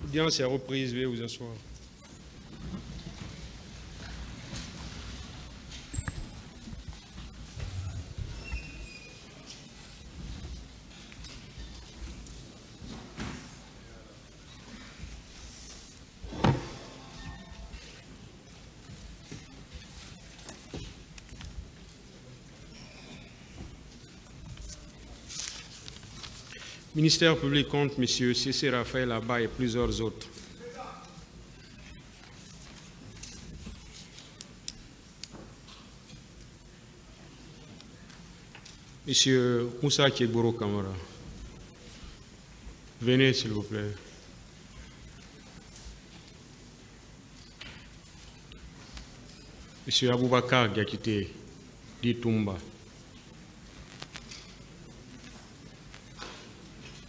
L'audience est reprise, veuillez vous asseoir. Ministère public compte M. C.C. Raphaël Abba et plusieurs autres. Monsieur Moussa Tchegboro Kamara, venez s'il vous plaît. Monsieur Aboubakar Gakité, dit Toumba.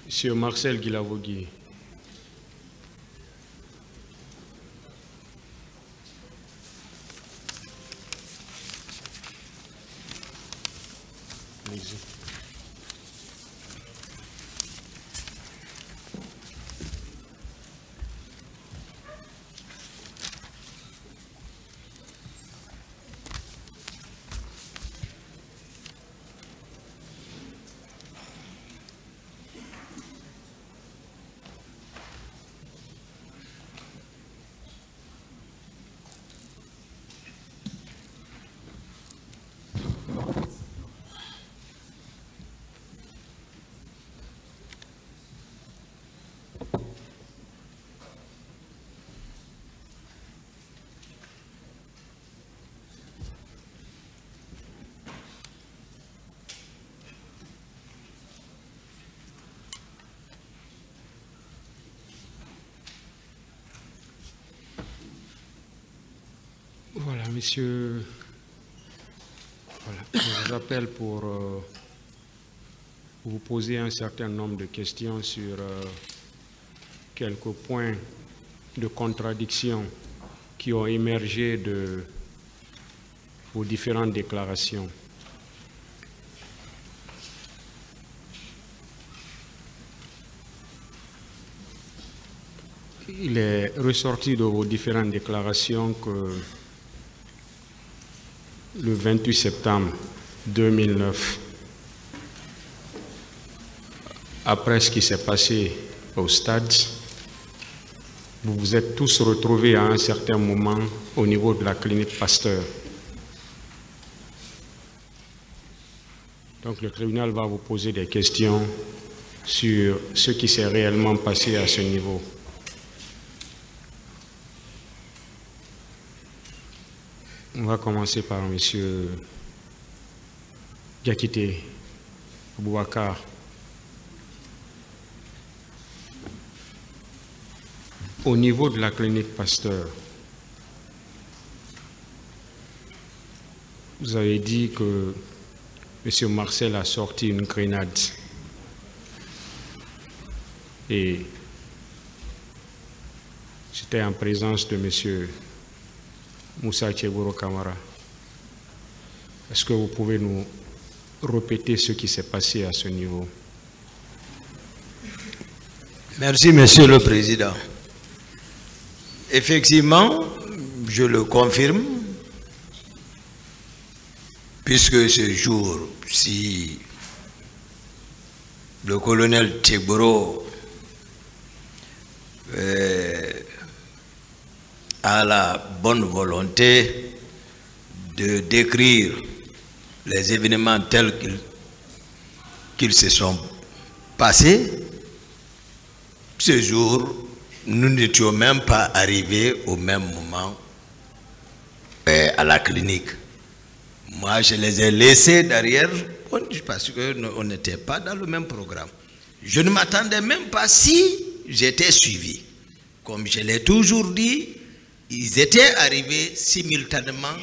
Monsieur Marcel Guilavogui. Voilà, messieurs, voilà, je vous appelle pour vous poser un certain nombre de questions sur quelques points de contradiction qui ont émergé de vos différentes déclarations. Il est ressorti de vos différentes déclarations que le 28 septembre 2009, après ce qui s'est passé au stade, vous vous êtes tous retrouvés à un certain moment au niveau de la clinique Pasteur. Donc le tribunal va vous poser des questions sur ce qui s'est réellement passé à ce niveau. On va commencer par M. Gakité Aboubakar. Au niveau de la clinique Pasteur, vous avez dit que M. Marcel a sorti une grenade et c'était en présence de M. Moussa Tchegboro Kamara. Est-ce que vous pouvez nous répéter ce qui s'est passé à ce niveau? Merci, Monsieur le Président. Effectivement, je le confirme, puisque ce jour, si le colonel Tchegboro a la bonne volonté de décrire les événements tels qu'ils se sont passés, ce jour, nous n'étions même pas arrivés au même moment à la clinique. Moi, je les ai laissés derrière parce qu'on n'était pas dans le même programme. Je ne m'attendais même pas si j'étais suivi. Comme je l'ai toujours dit, ils étaient arrivés simultanément.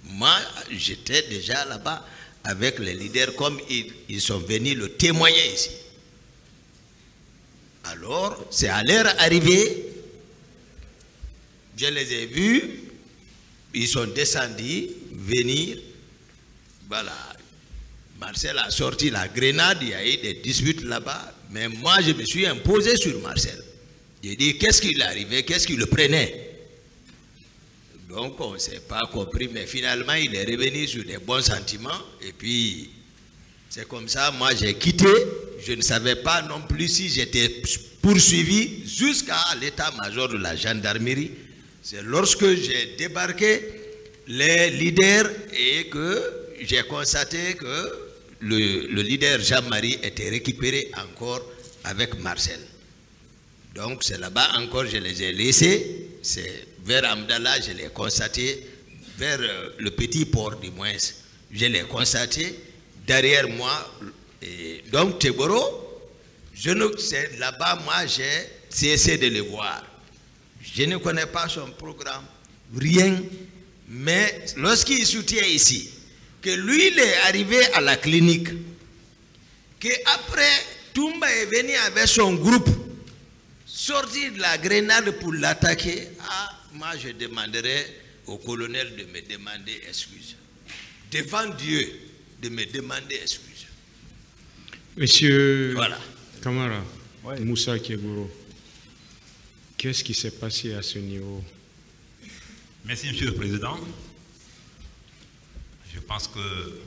Moi, j'étais déjà là-bas avec les leaders, comme ils sont venus le témoigner ici. Alors, c'est à leur arrivée, je les ai vus, ils sont descendus, venir, voilà. Marcel a sorti la grenade, il y a eu des disputes là-bas, mais moi, je me suis imposé sur Marcel. J'ai dit, qu'est-ce qui lui arrivait, qu'est-ce qui le prenait? Donc, on ne s'est pas compris, mais finalement, il est revenu sur des bons sentiments. Et puis, c'est comme ça, moi, j'ai quitté. Je ne savais pas non plus si j'étais poursuivi jusqu'à l'état-major de la gendarmerie. C'est lorsque j'ai débarqué les leaders et que j'ai constaté que le leader Jean-Marie était récupéré encore avec Marcel. Donc c'est là-bas encore je les ai laissés, c'est vers Amdallah, je l'ai constaté, vers le petit port du moins, je l'ai constaté, derrière moi, et donc Teboro, c'est là-bas moi j'ai cessé de le voir. Je ne connais pas son programme, rien, mais lorsqu'il soutient ici, que lui il est arrivé à la clinique, qu'après Toumba est venu avec son groupe, sortir de la grenade pour l'attaquer, moi je demanderai au colonel de me demander excuse. Devant Dieu, de me demander excuse. Monsieur voilà. Kamara, ouais. Moussa Keguro, qu'est-ce qui s'est passé à ce niveau? Merci, Monsieur le Président. Je pense que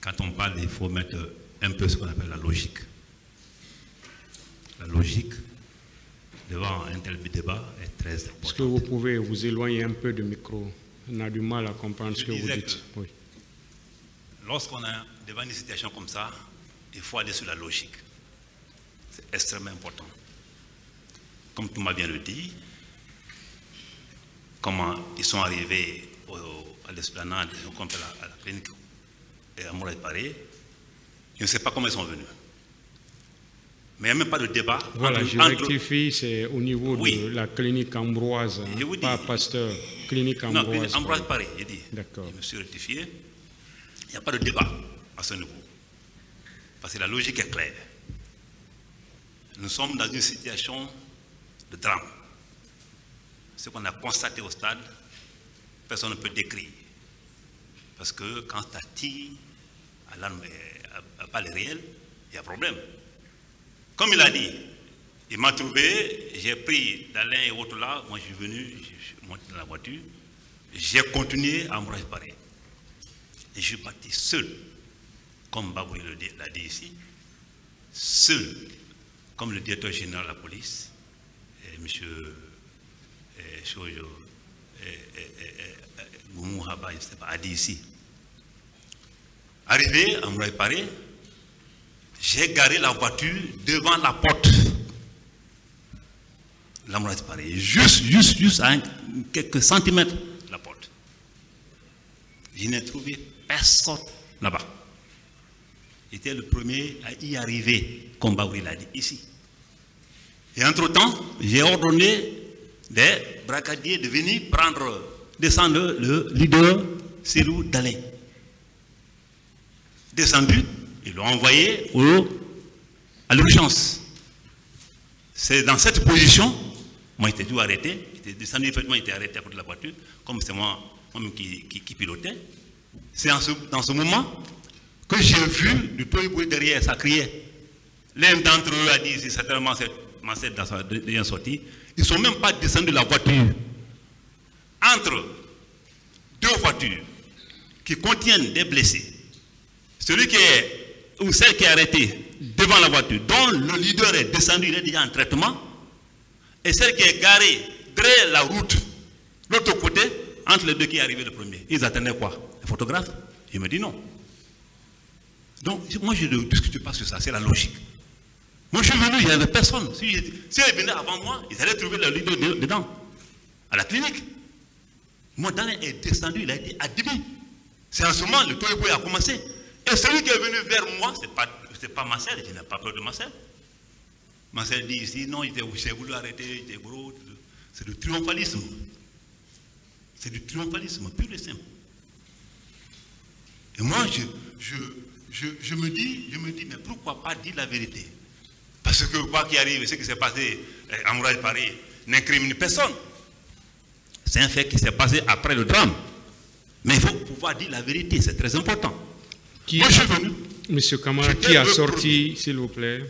quand on parle, il faut mettre un peu ce qu'on appelle la logique. La logique devant un tel débat est très importante. Est-ce que vous pouvez vous éloigner un peu du micro? On a du mal à comprendre ce que vous dites. Oui. Lorsqu'on est devant une situation comme ça, il faut aller sur la logique. C'est extrêmement important. Comme tout m'a bien le dit, comment ils sont arrivés à l'esplanade, à la clinique et à Mouraï Paré, je ne sais pas comment ils sont venus. Mais il n'y a même pas de débat. Voilà, je rectifie, c'est au niveau de la clinique Ambroise, pas Pasteur, clinique Ambroise. Non, clinique Ambroise Paris, j'ai dit. D'accord. Je me suis rectifié. Il n'y a pas de débat à ce niveau. Parce que la logique est claire. Nous sommes dans une situation de drame. Ce qu'on a constaté au stade, personne ne peut décrire. Parce que quand tu tires à l'arme à balles réelles, il y a problème. Comme il a dit, il m'a trouvé, j'ai pris dans l'un et l'autre là, moi je suis venu, je suis monté dans la voiture, j'ai continué à me réparer. Et je suis parti seul, comme Baboui l'a dit ici, seul, comme le directeur général de la police, M. Goumou Haba, je ne sais pas, a dit ici. Arrivé à me réparer, j'ai garé la voiture devant la porte. La me réparer, juste à quelques centimètres de la porte. Je n'ai trouvé personne là-bas. J'étais le premier à y arriver, comme Baoui l'a dit ici. Et entre-temps, j'ai ordonné des brigadiers de venir descendre le leader Célou Dalin. Descendu, ils l'ont envoyé à l'urgence. C'est dans cette position, moi j'étais tout arrêté, j'étais descendu, effectivement, j'étais arrêté à côté de la voiture, comme c'est moi-même qui pilotais. C'est dans ce moment que j'ai vu du bruit derrière, ça criait. L'un d'entre eux a dit, c'est certainement Marcel dans sa dernière sortie, ils ne sont même pas descendus de la voiture. Entre deux voitures qui contiennent des blessés, celui qui est, ou celle qui est arrêtée devant la voiture, dont le leader est descendu, il est déjà en traitement, et celle qui est garée derrière la route, l'autre côté, entre les deux qui est arrivé le premier. Ils attendaient quoi? Les photographes? Je me dis non. Donc, moi je ne discute pas sur ça, c'est la logique. Moi je suis venu, il n'y avait personne. Si ils venaient avant moi, ils allaient trouver le leader dedans, à la clinique. Moi, Dalin est descendu, il a été admis. C'est en ce moment le tollé a commencé. Et celui qui est venu vers moi, ce n'est pas Marcel, je n'ai pas peur de Marcel. Marcel dit ici, non, j'ai voulu arrêter, c'est du triomphalisme. C'est du triomphalisme pur et simple. Et moi, je me dis, mais pourquoi pas dire la vérité? Parce que quoi qu'il arrive, ce qui s'est passé à Mouraï Paris n'incrimine personne. C'est un fait qui s'est passé après le drame. Mais il faut pouvoir dire la vérité, c'est très important. Moi, je suis venu. Monsieur Kamara, qui a sorti, s'il vous plaît?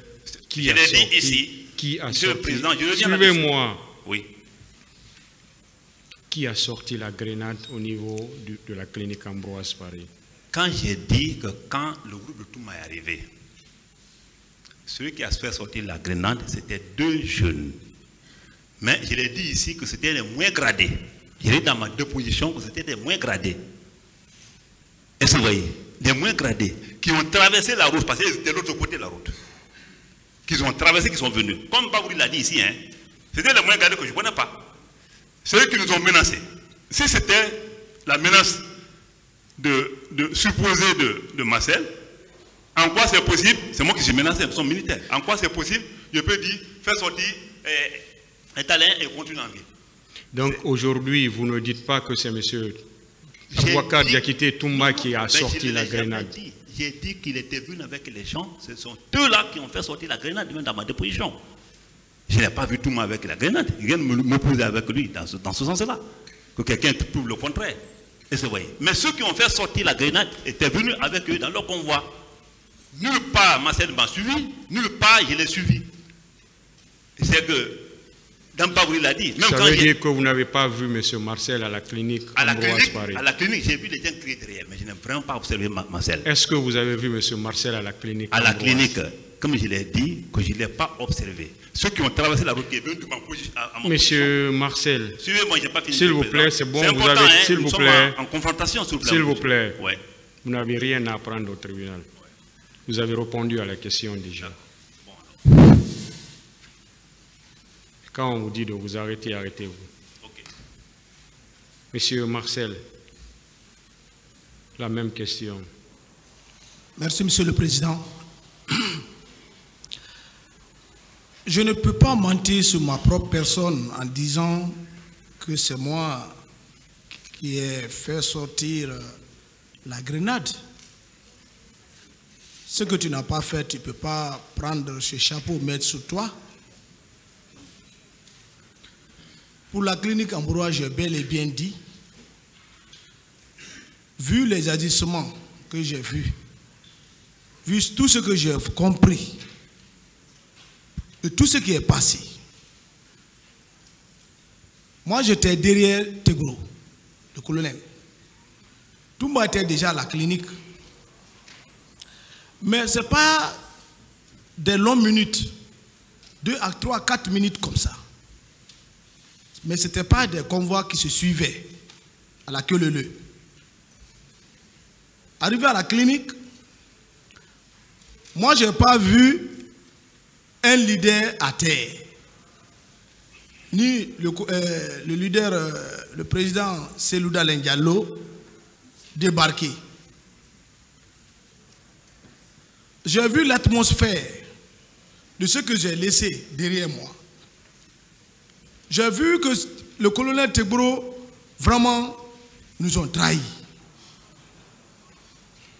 je l'ai dit ici. Qui a Monsieur le sorti, Président, je reviens suivez-moi. Oui. Qui a sorti la grenade au niveau de la clinique Ambroise Paré? Quand j'ai dit que quand le groupe de Touma est arrivé, celui qui a fait sortir la grenade, c'était 2 jeunes. Mais je l'ai dit ici que c'était les moins gradés. Je l'ai dit dans ma déposition que c'était les moins gradés. Est-ce que vous voyez? Les moins gradés qui ont traversé la route, parce qu'ils étaient de l'autre côté de la route. Qu'ils ont traversé, qui sont venus. Comme Babouri l'a dit ici, hein, c'était les moins gradés que je ne connais pas. Ceux qui nous ont menacés. Si c'était la menace supposée de Marcel, en quoi c'est possible? C'est moi qui suis menacé, ils sont militaires. En quoi c'est possible? Je peux dire, faire sortir un talent et continuer en vie. Donc aujourd'hui, vous ne dites pas que c'est M. Abouakar Diakité Touma qui a sorti la grenade. J'ai dit qu'il était venu avec les gens. Ce sont eux-là qui ont fait sortir la grenade, même dans ma déposition. Je n'ai pas vu Touma avec la grenade. Il vient de m'opposer avec lui dans ce sens-là. Que quelqu'un prouve le contraire. Et c'est vrai. Mais ceux qui ont fait sortir la grenade étaient venus avec eux dans leur convoi. Nulle part Marcel m'a suivi, nulle part je l'ai suivi. C'est que, Dampabouri l'a dit. Même ça quand veut dire que vous n'avez pas vu M. Marcel à la clinique Ambroise Paré? À la clinique, j'ai vu les gens crier derrière, mais je n'ai vraiment pas observé Marcel. Est-ce que vous avez vu M. Marcel à la clinique À la Ambroise? clinique, comme je l'ai dit, que je ne l'ai pas observé. Ceux qui ont traversé la route qui est venue à mon Monsieur Marcel, suivez-moi, je n'ai pas fini. s'il vous plaît, c'est bon, vous avez, s'il vous plaît, en confrontation, s'il vous plaît. S'il vous plaît, ouais. Vous n'avez rien à apprendre au tribunal. Vous avez répondu à la question déjà. Quand on vous dit de vous arrêter, arrêtez-vous. Okay. Monsieur Marcel, la même question. Merci, Monsieur le Président. Je ne peux pas mentir sur ma propre personne en disant que c'est moi qui ai fait sortir la grenade. Ce que tu n'as pas fait, tu ne peux pas prendre ce chapeau, mettre sur toi. Pour la clinique Ambroise, j'ai bel et bien dit, vu les agissements que j'ai vus, vu tout ce que j'ai compris, et tout ce qui est passé, moi j'étais derrière Tegro, le colonel. Toumba était déjà à la clinique. Mais ce n'est pas des longues minutes, 2 à 3, 4 minutes comme ça. Mais ce n'était pas des convois qui se suivaient à la queue leu. Arrivé à la clinique, moi je n'ai pas vu un leader à terre. Ni le leader, le président Selouda Lendialo, débarquer. J'ai vu l'atmosphère de ce que j'ai laissé derrière moi. J'ai vu que le colonel Tegro, vraiment, nous ont trahis.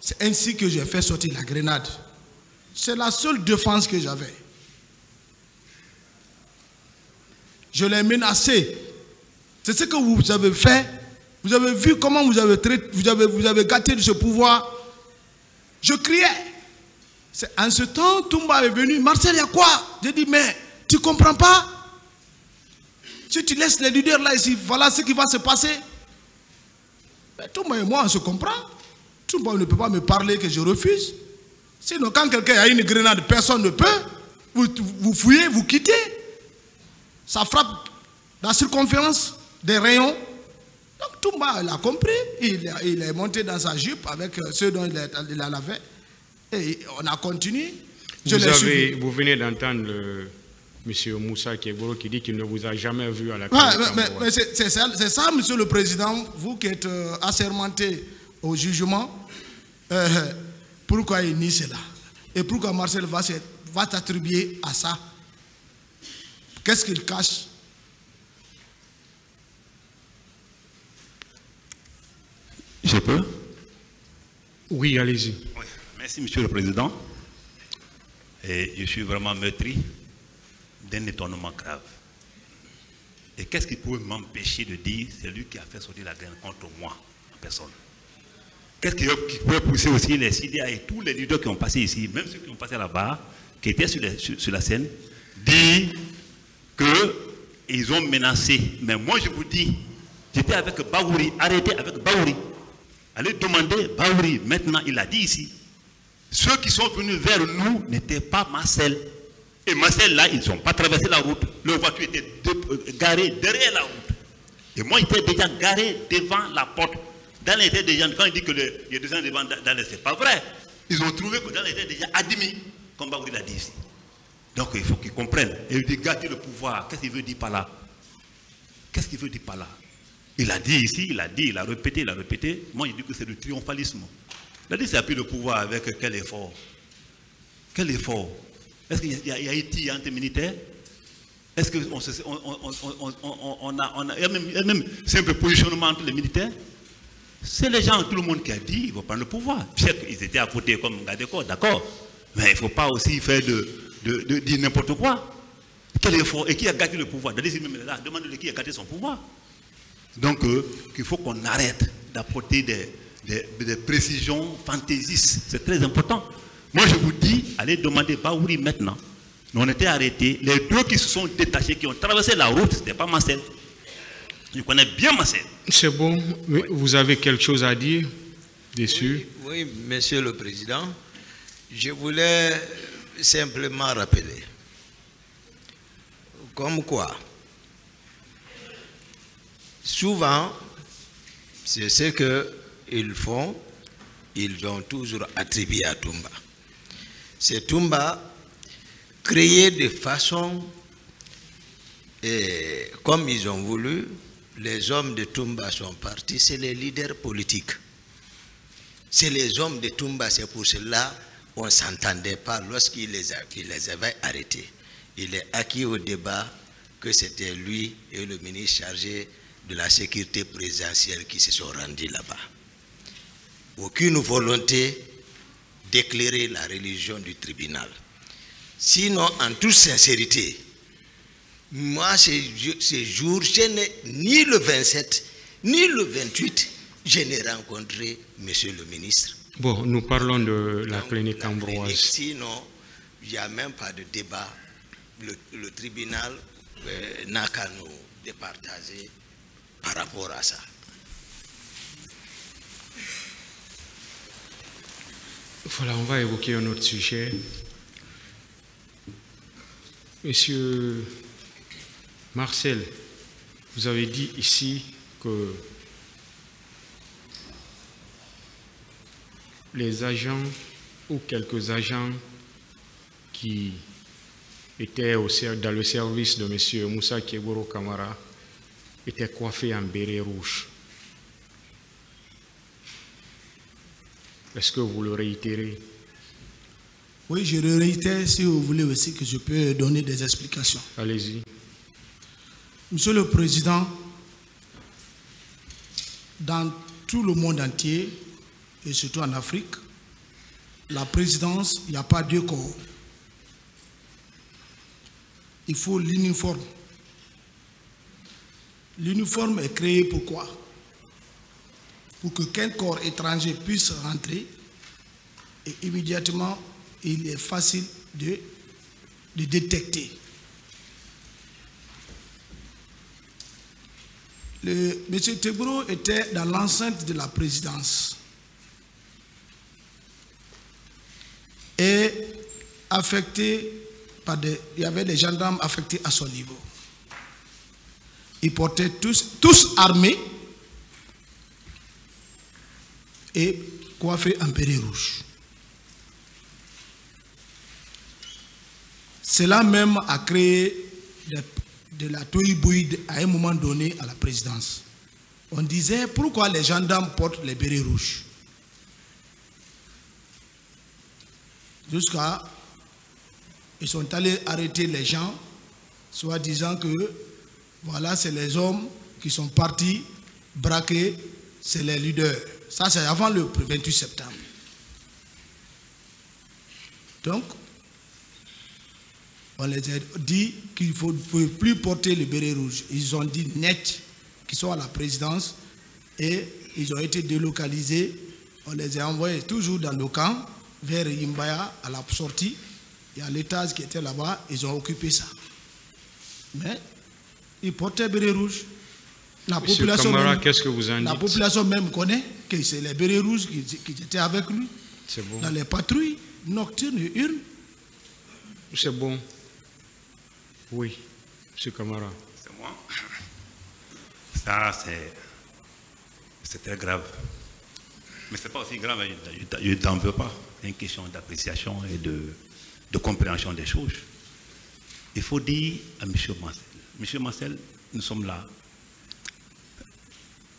C'est ainsi que j'ai fait sortir la grenade. C'est la seule défense que j'avais. Je l'ai menacé. C'est ce que vous avez fait. Vous avez vu comment vous avez gâté de ce pouvoir. Je criais. En ce temps, Toumba est venu. Marcel, il y a quoi? J'ai dit, mais tu ne comprends pas? Si tu laisses les leaders là ici, voilà ce qui va se passer. Mais Toumba et moi, on se comprend. Toumba ne peut pas me parler que je refuse. Sinon, quand quelqu'un a une grenade, personne ne peut. Vous fouillez, vous quittez. Ça frappe la circonférence des rayons. Donc Toumba, il a compris. Il est monté dans sa jupe avec ceux dont il a lavé. Et on a continué. Vous venez d'entendre M. Moussa Kegoro qui dit qu'il ne vous a jamais vu à la clinique. Mais c'est ça, Monsieur le Président, vous qui êtes assermenté au jugement, pourquoi il nie cela? Et pourquoi Marcel va t'attribuer à ça? Qu'est-ce qu'il cache? Je peux? Oui, allez-y. Oui. Merci, Monsieur le Président. Et je suis vraiment meurtri d'un étonnement grave. Et qu'est-ce qui pouvait m'empêcher de dire c'est lui qui a fait sortir la grenade contre moi, en personne? Qu'est-ce qui pouvait pousser aussi les CDA et tous les leaders qui ont passé ici, même ceux qui ont passé là-bas, qui était sur la scène, dit qu'ils ont menacé. Mais moi, je vous dis, j'étais avec Bahouri, arrêté avec Bahouri. Allez demander Bahouri. Maintenant, il a dit ici, ceux qui sont venus vers nous n'étaient pas Marcel. Et Marcel, là, ils n'ont pas traversé la route. Leur voiture était garée derrière la route. Et moi, j'étais déjà garé devant la porte. Dans les têtes des gens, quand il dit que il y a des gens devant, c'est pas vrai. Ils ont trouvé que dans les têtes des gens admis, comme Bahouri l'a dit ici. Donc, il faut qu'ils comprennent. Et il dit, garder le pouvoir. Qu'est-ce qu'il veut dire par là? Qu'est-ce qu'il veut dire par là? Il a dit ici, il a dit, il a répété. Moi, il dit que c'est le triomphalisme. Il a dit, c'est appris le pouvoir avec quel effort? Quel effort? Est-ce qu'il y a Haïti anti-militaire? Est-ce qu'on a même simple positionnement entre les militaires? C'est les gens, tout le monde qui a dit, ils vont prendre le pouvoir. Ils étaient à côté comme Gadeko, d'accord. Mais il ne faut pas aussi faire de dire n'importe quoi. Quel effort? Et qui a gâté le pouvoir? Demandez qui a gâté son pouvoir. Donc, il faut qu'on arrête d'apporter des précisions fantaisistes. C'est très important. Moi, je vous dis, allez demander Bahouri maintenant. On était arrêtés. Les deux qui se sont détachés, qui ont traversé la route, ce n'était pas Marcel. Je connais bien Marcel. C'est bon. Vous avez quelque chose à dire dessus? Oui, Monsieur le Président. Je voulais simplement rappeler. Comme quoi, souvent, c'est ce qu'ils font, ils ont toujours attribué à Toumba. C'est Toumba créé de façon, comme ils ont voulu, les hommes de Toumba sont partis, c'est les leaders politiques. C'est les hommes de Toumba, c'est pour cela qu'on ne s'entendait pas lorsqu'il les avait arrêtés. Il est acquis au débat que c'était lui et le ministre chargé de la sécurité présidentielle qui se sont rendus là-bas. Aucune volonté d'éclairer la religion du tribunal. Sinon, en toute sincérité, moi, ces jours, je n'ai ni le 27, ni le 28, je n'ai rencontré monsieur le ministre. Bon, nous parlons de la clinique Ambroise. Sinon, il n'y a même pas de débat. Le tribunal n'a qu'à nous départager par rapport à ça. Voilà, on va évoquer un autre sujet. Monsieur Marcel, vous avez dit ici que les agents ou quelques agents qui étaient dans le service de M. Moussa Keboro Kamara étaient coiffés en béret rouge. Est-ce que vous le réitérez? Oui, je le réitère si vous voulez aussi que je peux donner des explications. Allez-y. Monsieur le Président, dans tout le monde entier, et surtout en Afrique, la présidence, il n'y a pas deux corps. Il faut l'uniforme. L'uniforme est créé pourquoi? Pour que qu'un corps étranger puisse rentrer et immédiatement, il est facile de détecter. M. Tegboro était dans l'enceinte de la présidence et affecté par il y avait des gendarmes affectés à son niveau. Ils portaient tous armés et coiffés en béret rouge. Cela même a créé de la tohu-bohu à un moment donné à la présidence. On disait pourquoi les gendarmes portent les bérets rouges. Jusqu'à ils sont allés arrêter les gens, soit disant que voilà, c'est les hommes qui sont partis braquer, c'est les leaders. Ça, c'est avant le 28 septembre. Donc, on les a dit qu'il ne faut plus porter le béret rouge. Ils ont dit net qu'ils sont à la présidence et ils ont été délocalisés. On les a envoyés toujours dans le camp, vers Yimbaya, à la sortie. Il y a l'étage qui était là-bas, ils ont occupé ça. Mais ils portaient béret rouge. La population, Camara, qu'est-ce que vous en dites? La population même connaît que c'est les bérets rouges qui étaient avec lui. C'est bon. Dans les patrouilles nocturnes et urnes. C'est bon. Oui, M. Camara. C'est moi. Ça, c'est très grave. Mais ce n'est pas aussi grave, je ne t'en veux pas. C'est une question d'appréciation et de compréhension des choses. Il faut dire à M. Marcel, M. Marcel, nous sommes là.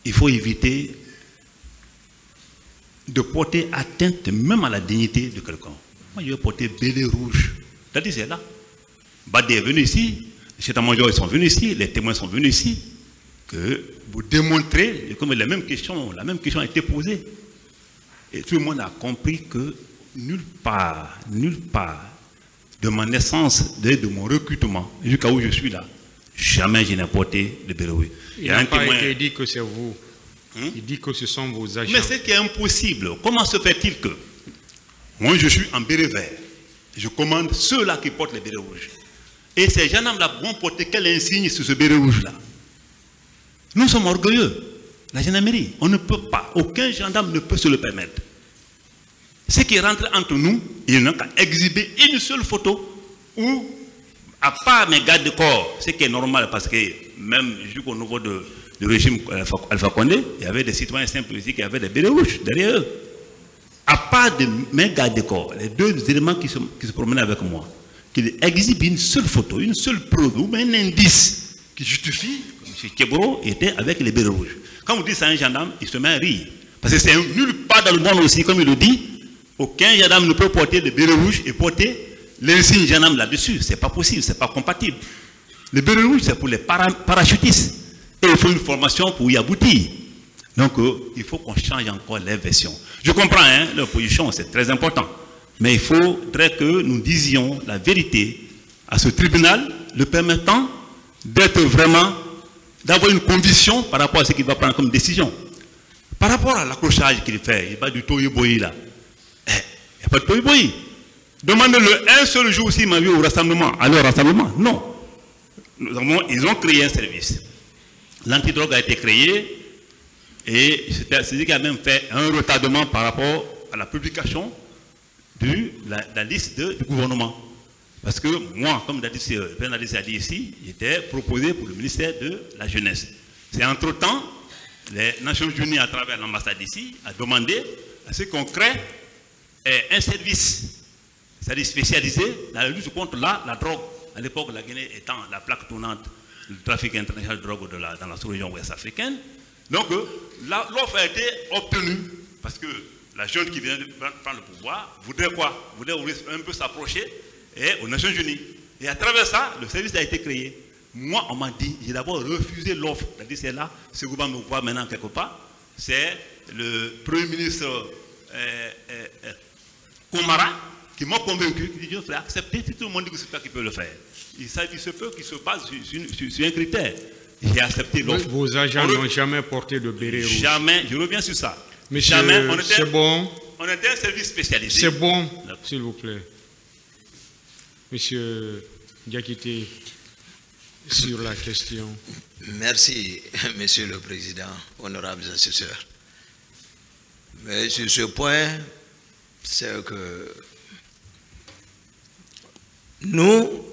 Il faut éviter de porter atteinte même à la dignité de quelqu'un. Moi, je vais porter béret rouge. C'est-à-dire, c'est là. Badé est venu ici, les états-majors sont venus ici, les témoins sont venus ici, que vous démontrez, comme la même question a été posée. Et tout le monde a compris que nulle part, de ma naissance, de mon recrutement, jusqu'à où je suis là, jamais je n'ai porté de béret rouge. Il n'a pas été dit que c'est vous. Il dit que ce sont vos agents. Mais c'est qui est impossible. Comment se fait-il que moi je suis en béret vert, je commande ceux-là qui portent les bérets rouges. Et ces gendarmes-là vont porter quel insigne sur ce béret rouge-là? Nous sommes orgueilleux. La gendarmerie, on ne peut pas, aucun gendarme ne peut se le permettre. Ce qui rentre entre nous, il n'a qu'à exhiber une seule photo où, à part mes gardes de corps, ce qui est normal parce que même jusqu'au niveau du régime Alpha Condé, il y avait des citoyens simples ici qui avaient des bérets rouges derrière eux. À part de mes gardes de corps, les deux éléments qui se promenaient avec moi, qu'il exhibe une seule photo, une seule preuve ou un indice qui justifie que M. Keboro était avec les bérets rouges. Quand vous dites ça à un gendarme, il se met à rire. Parce que c'est nulle part dans le monde aussi, comme il le dit, aucun gendarme ne peut porter le béret rouge et porter l'insigne gendarme là-dessus. C'est pas possible, c'est pas compatible. Le béret rouge, c'est pour les parachutistes. Et il faut une formation pour y aboutir. Donc, il faut qu'on change encore les versions. Je comprends, hein, l'opposition, c'est très important. Mais il faudrait que nous disions la vérité à ce tribunal, le permettant d'être vraiment, d'avoir une conviction par rapport à ce qu'il va prendre comme décision. Par rapport à l'accrochage qu'il fait, il va du toyeboyi là. Il n'y a pas de toyeboyi. Demandez-le un seul jour s'il m'a vu au rassemblement. Alors, au rassemblement, non. Ils ont créé un service. L'antidrogue a été créé et c'est lui qui a même fait un retardement par rapport à la publication de la liste du gouvernement. Parce que moi, comme le président a dit ici, j'étais proposé pour le ministère de la Jeunesse. C'est entre-temps, les Nations Unies, à travers l'ambassade ici, a demandé à ce qu'on crée un service, c'est-à-dire spécialisé dans la lutte contre la drogue. À l'époque, la Guinée étant la plaque tournante du trafic international de drogue dans la sous-région ouest africaine. Donc, l'offre a été obtenue parce que la jeune qui vient de prendre le pouvoir voudrait quoi? Voudrait un peu s'approcher aux Nations Unies. Et à travers ça, le service a été créé. Moi, on m'a dit, j'ai d'abord refusé l'offre. C'est-à-dire, c'est là, ce gouvernement me voit maintenant quelque part. C'est le Premier ministre Komara qui m'a convaincu, qui dit, je ferai accepter si tout le monde dit que c'est toi qui peux le faire. Il se peut qu'il se base sur un critère. J'ai accepté l'offre. Vos agents n'ont jamais porté de béret rouge. Jamais, je reviens sur ça. Monsieur, c'est bon. On était un service spécialisé. C'est bon, s'il vous plaît. Monsieur Diakité, sur la question. Merci, Monsieur le Président, honorables assesseurs. Mais sur ce point, c'est que nous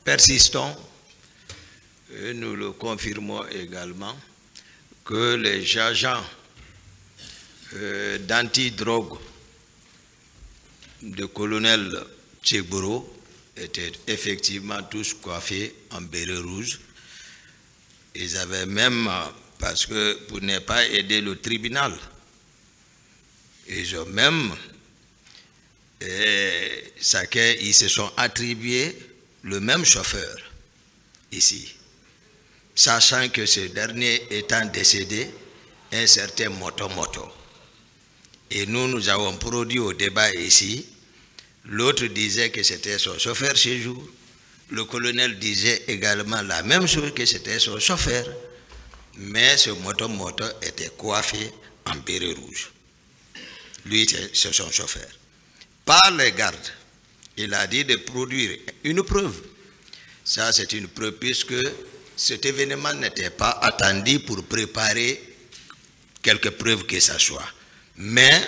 persistons, et nous le confirmons également, que les agents d'antidrogue de colonel Tchegboro étaient effectivement tous coiffés en béret rouge. Ils avaient même, parce que pour ne pas aider le tribunal, ils ont même, ils se sont attribués le même chauffeur ici, sachant que ce dernier étant décédé, un certain Moto. Et nous avons produit au débat ici, l'autre disait que c'était son chauffeur chez jour, le colonel disait également la même chose, que c'était son chauffeur, mais ce Moto était coiffé en béret rouge. Lui, c'est son chauffeur. Par les gardes, il a dit de produire une preuve. Ça, c'est une preuve puisque cet événement n'était pas attendu pour préparer quelques preuves que ce soit. Mais,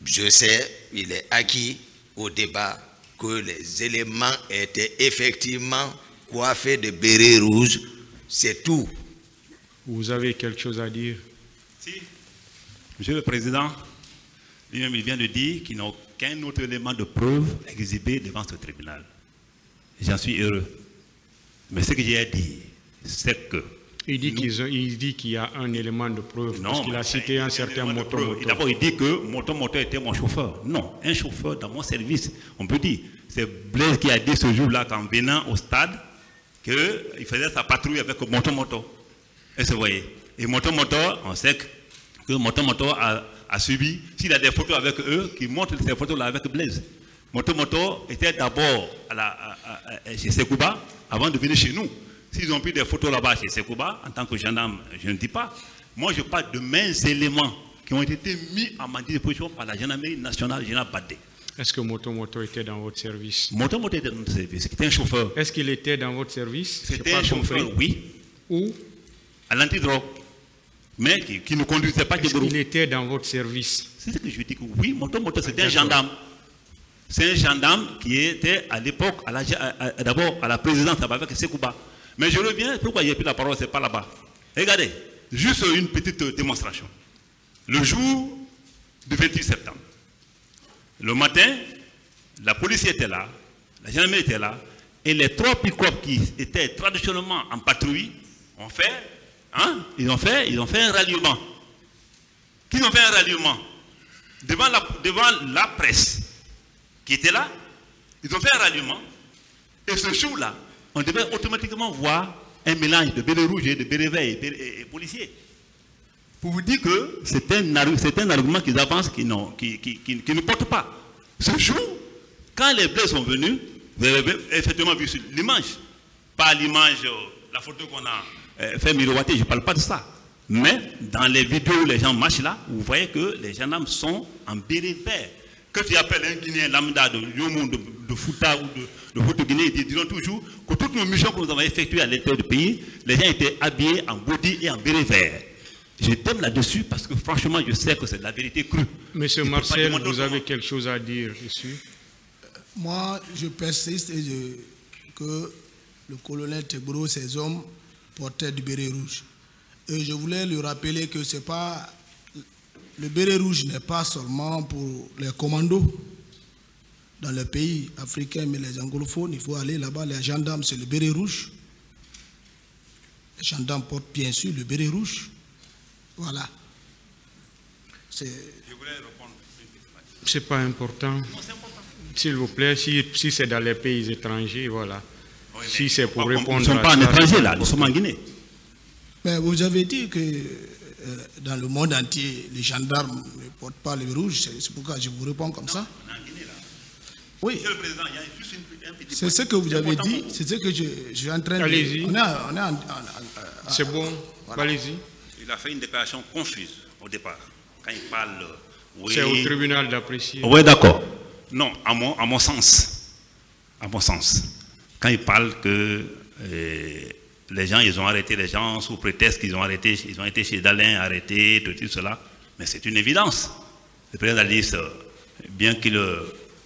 je sais, il est acquis au débat que les éléments étaient effectivement coiffés de bérets rouges. C'est tout. Vous avez quelque chose à dire? Si. Monsieur le Président, lui-même, il vient de dire qu'il n'a aucun autre élément de preuve exhibé devant ce tribunal. J'en suis heureux. Mais ce que j'ai à dire, c'est que... Il dit qu'il y a un élément de preuve, non, parce qu'il a cité un certain moto. D'abord, il dit que moto était mon chauffeur. Non, un chauffeur dans mon service, on peut dire. C'est Blaise qui a dit ce jour-là, qu'en venant au stade, qu'il faisait sa patrouille avec moto. Et se voyez. Et moto, on sait que moto a subi, s'il a des photos avec eux, qui montrent ces photos-là avec Blaise. Moto était d'abord chez Sekouba, avant de venir chez nous. S'ils ont pris des photos là-bas chez Sekouba, en tant que gendarme, je ne dis pas. Moi, je parle de mains éléments qui ont été mis à ma disposition par la gendarmerie nationale générale Badé. Est-ce que Moto était dans votre service? Moto était dans notre service. C'était un chauffeur. Est-ce qu'il était dans votre service? C'était un chauffeur, oui. Où? À l'antidrogue. Mais qui ne conduisait pas. Est-ce qu'il était dans votre service? C'est ce que je dis que oui, Moto c'était un gendarme. C'est un gendarme qui était à l'époque, d'abord à la présidence avec Sekouba. Mais je reviens, pourquoi j'ai pris la parole, c'est pas là-bas. Regardez, juste une petite démonstration. Le jour du 28 septembre, le matin, la police était là, la gendarmerie était là, et les 3 pick-up qui étaient traditionnellement en patrouille ils ont fait un ralliement. Qu'ils ont fait un ralliement devant la presse qui était là, ils ont fait un ralliement, et ce jour-là, on devait automatiquement voir un mélange de bérets rouges et de bérets verts et policiers. Pour vous dire que c'est un argument qu'ils avancent qui ne porte pas. Ce jour, quand les blés sont venus, vous avez effectivement vu l'image. Pas l'image, la photo qu'on a fait miroiter, je ne parle pas de ça. Mais dans les vidéos où les gens marchent là, vous voyez que les gendarmes sont en bérets verts. Que tu appelles un Guinéen lambda de Yomou, de Fouta ou de Haute-Guinée, ils diront toujours que toutes nos missions que nous avons effectuées à l'intérieur du pays, les gens étaient habillés en body et en béret vert. Je t'aime là-dessus parce que franchement, je sais que c'est de la vérité crue. Monsieur Marcel, vous avez quelque chose à dire dessus? Moi, je persiste que le colonel Tegboro, ses hommes portaient du béret rouge. Et je voulais lui rappeler que c'est pas... Le béret rouge n'est pas seulement pour les commandos dans le pays africain, mais les anglophones, il faut aller là-bas. Les gendarmes, c'est le béret rouge. Les gendarmes portent bien sûr le béret rouge. Voilà. Je voulais répondre. C'est pas important. S'il vous plaît, si c'est dans les pays étrangers, voilà. Oui, si c'est pour répondre. Nous ne sommes pas en étranger là, nous sommes en Guinée. Mais vous avez dit que dans le monde entier, les gendarmes ne portent pas le rouge. C'est pourquoi je vous réponds comme ça. On est en Guinée là. Oui. Monsieur le Président, il y a juste un petit c'est ce que vous avez dit, c'est ce que je suis en train de... Allez-y. C'est bon, voilà. Allez-y. Il a fait une déclaration confuse au départ. Quand il parle... Oui, c'est au tribunal d'apprécier. Oui, d'accord. Non, à mon sens. À mon sens. Quand il parle que les gens, ils ont arrêté les gens sous prétexte qu'ils ont arrêté, ils ont été chez Dalin, arrêtés, tout cela. Mais c'est une évidence. Le président Alice, bien qu'il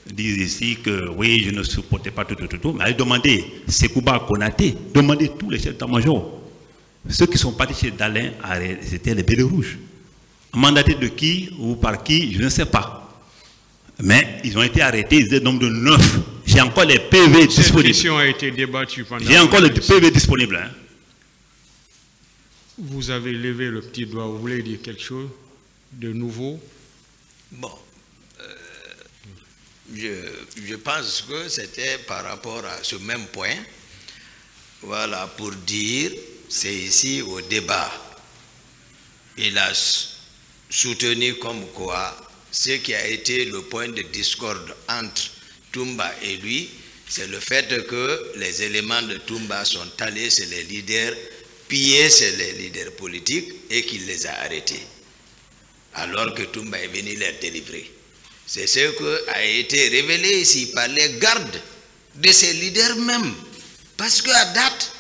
dise ici que oui, je ne supportais pas tout, mais allez demander Sekouba Konaté, demandez tous les chefs d'état-major. Ceux qui sont partis chez Dalin, c'était les bérets rouges. Mandatés de qui ou par qui, je ne sais pas. Mais ils ont été arrêtés, ils étaient nombre de 9. J'ai encore les PV disponibles. Cette question a été débattue pendant... J'ai encore les PV disponibles. Hein. Vous avez levé le petit doigt, vous voulez dire quelque chose de nouveau? Bon, je pense que c'était par rapport à ce même point. Voilà, pour dire, c'est ici au débat. Il a soutenu comme quoi ce qui a été le point de discorde entre Toumba et lui, c'est le fait que les éléments de Toumba sont allés chez les leaders, pillés chez les leaders politiques et qu'il les a arrêtés. alors que Toumba est venu les délivrer. C'est ce qui a été révélé ici par les gardes de ces leaders même. Parce qu'à date,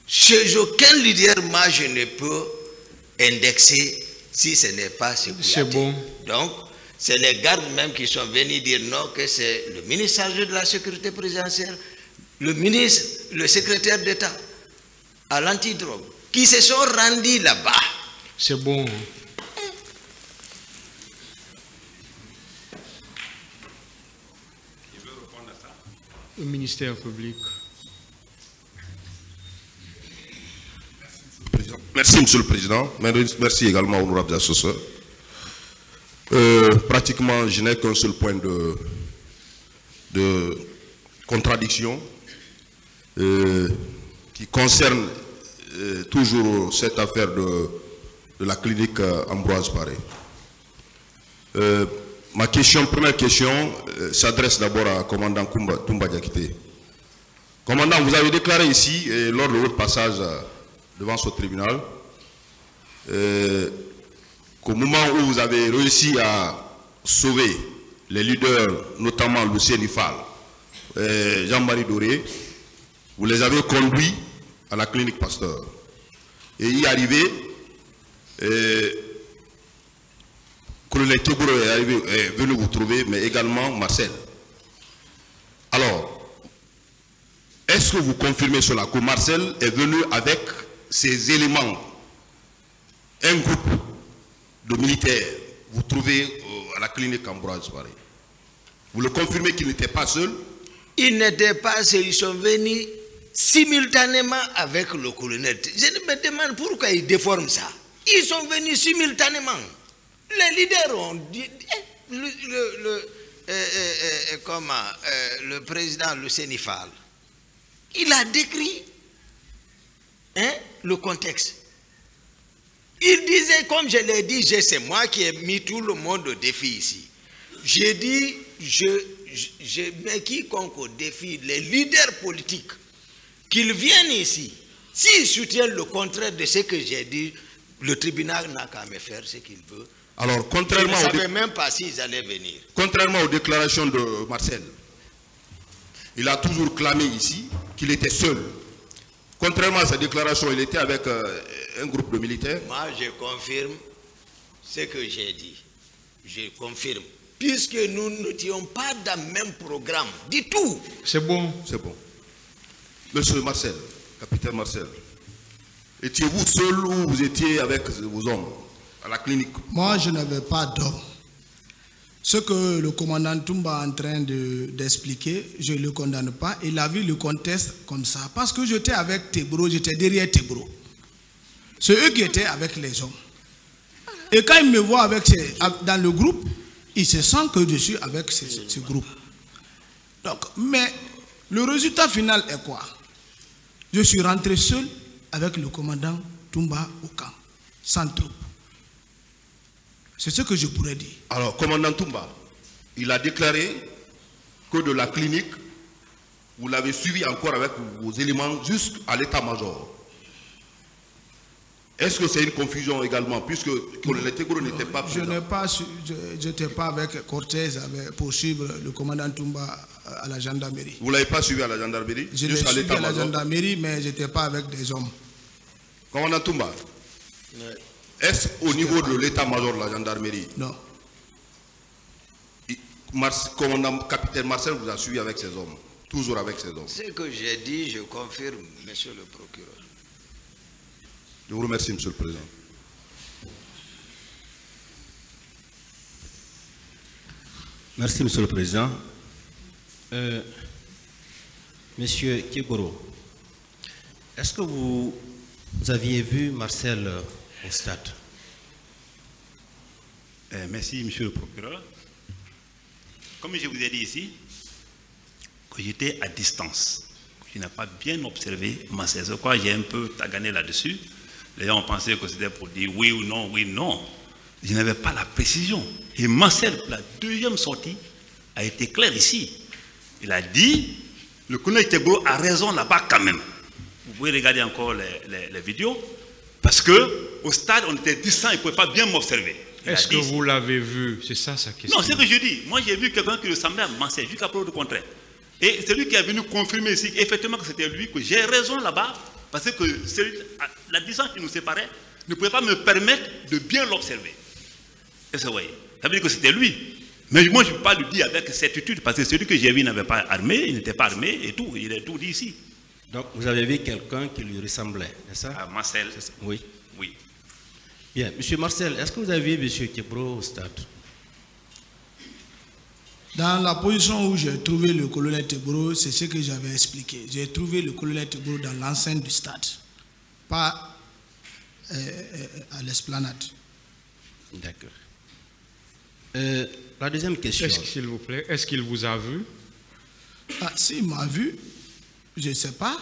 chez aucun leader, moi, je ne peux indexer si ce n'est pas ce Kouyaté. C'est bon. Donc, c'est les gardes même qui sont venus dire non, que c'est le ministre chargé de la sécurité présidentielle, le ministre, le secrétaire d'État à l'antidrogue, qui se sont rendus là-bas. C'est bon. Le ministère public. Merci, Monsieur le Président. Merci également aux honorables assesseurs. Pratiquement, je n'ai qu'un seul point de contradiction qui concerne toujours cette affaire de la clinique Ambroise Paré. Ma première question, s'adresse d'abord à commandant Toumba Diakité. Commandant, vous avez déclaré ici, lors de votre passage devant ce tribunal, qu'au moment où vous avez réussi à sauver les leaders, notamment Lucien Nifal, Jean-Marie Doré, vous les avez conduits à la clinique Pasteur. Et y arrivé, colonel Kebouro est venu vous trouver, mais également Marcel. Alors, est-ce que vous confirmez cela, que Marcel est venu avec ses éléments, un groupe de militaires, vous trouvez à la clinique Ambroise Paré? Vous le confirmez qu'il n'était pas seul? Ils n'étaient pas seuls, ils sont venus simultanément avec le colonel. Je me demande pourquoi ils déforment ça. Ils sont venus simultanément. Les leaders ont dit, le président Lucien Nifal, il a décrit le contexte. Il disait, comme je l'ai dit, c'est moi qui ai mis tout le monde au défi ici. J'ai dit, je mets quiconque au défi, les leaders politiques, qu'ils viennent ici. S'ils soutiennent le contraire de ce que j'ai dit, le tribunal n'a qu'à me faire ce qu'il veut. Alors, contrairement je ne savais même pas s'ils allaient venir. Contrairement aux déclarations de Marcel, il a toujours clamé ici qu'il était seul. Contrairement à sa déclaration, il était avec un groupe de militaires. Moi, je confirme ce que j'ai dit. Je confirme. Puisque nous n'étions pas dans le même programme, du tout. C'est bon. C'est bon. Monsieur Marcel, capitaine Marcel, étiez-vous seul ou vous étiez avec vos hommes à la clinique? Moi, je n'avais pas d'homme. Ce que le commandant Toumba est en train d'expliquer, je ne le condamne pas. Il a vu le contexte comme ça. Parce que j'étais avec Tebro, j'étais derrière Tebro. C'est eux qui étaient avec les hommes. Et quand ils me voient dans le groupe, ils se sentent que je suis avec ce groupe. Donc, mais le résultat final est quoi? Je suis rentré seul avec le commandant Toumba au camp, sans troupe. C'est ce que je pourrais dire. Alors, commandant Toumba, il a déclaré que de la clinique, vous l'avez suivi encore avec vos éléments jusqu'à l'état-major. Est-ce que c'est une confusion également, puisque le Tegoro n'était pas présent? Je n'étais pas avec Cortez pour suivre le commandant Toumba à la gendarmerie. Vous ne l'avez pas suivi à la gendarmerie? Je l'ai suivi à la gendarmerie, mais je n'étais pas avec des hommes. Commandant Toumba, est-ce au niveau de l'état-major de la gendarmerie? Non. Commandant capitaine Marcel vous a suivi avec ses hommes, toujours avec ses hommes. Ce que j'ai dit, je confirme, monsieur le procureur. Je vous remercie, monsieur le président. Merci, monsieur le président. Monsieur Kebouro, est-ce que vous aviez vu Marcel au stade? Merci, monsieur le procureur. Comme je vous ai dit ici, que j'étais à distance. Je n'ai pas bien observé Marcel. Je crois que j'ai un peu tagané là-dessus. Les gens ont pensé que c'était pour dire oui ou non, oui, non. Je n'avais pas la précision. Et Marcel, la deuxième sortie, a été claire ici. Il a dit, le colonel Tegoro a raison là-bas quand même. Vous pouvez regarder encore les vidéos. Parce qu'au stade, on était distants, il ne pouvait pas bien m'observer. Est-ce que vous l'avez vu? C'est ça sa question. Non, c'est ce que je dis. Moi, j'ai vu quelqu'un qui ressemblait à Marcel, jusqu'à preuve du contraire. Et c'est lui qui est venu confirmer ici, effectivement, que c'était lui, que j'ai raison là-bas, parce que la distance qui nous séparait ne pouvait pas me permettre de bien l'observer. Est-ce que vous voyez? Ça veut dire que c'était lui. Mais moi, je ne peux pas le dire avec certitude, parce que celui que j'ai vu n'avait pas armé, il n'était pas armé et tout. Il a tout dit ici. Donc, vous avez vu quelqu'un qui lui ressemblait, c'est ça? Marcel. Oui. Oui. Bien. Monsieur Marcel, est-ce que vous avez vu M. Kebro au stade? Dans la position où j'ai trouvé le colonel Teboro, c'est ce que j'avais expliqué. J'ai trouvé le colonel Teboro dans l'enceinte du stade, pas à l'esplanade. D'accord. La deuxième question. S'il vous plaît, est-ce qu'il vous a vu? Ah, s'il m'a vu, je ne sais pas.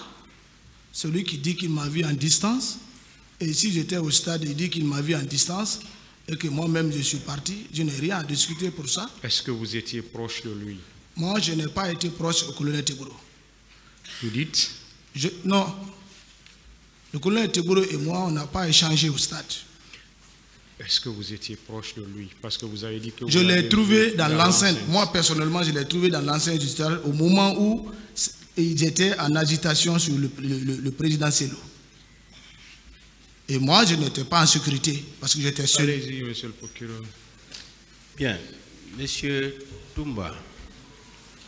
Celui qui dit qu'il m'a vu en distance, et si j'étais au stade, il dit qu'il m'a vu en distance, et que moi-même je suis parti, je n'ai rien à discuter pour ça. Est-ce que vous étiez proche de lui? Moi, je n'ai pas été proche au colonel Teboro. Vous dites? Non. Le colonel Teboro et moi, on n'a pas échangé au stade. Est-ce que vous étiez proche de lui? Parce que vous avez dit que... Je l'ai trouvé dans l'enceinte. Moi, personnellement, je l'ai trouvé dans l'enceinte du stade au moment où ils étaient en agitation sur le président Sello. Et moi, je n'étais pas en sécurité parce que j'étais seul. Allez-y, monsieur le procureur. Bien. Monsieur Toumba,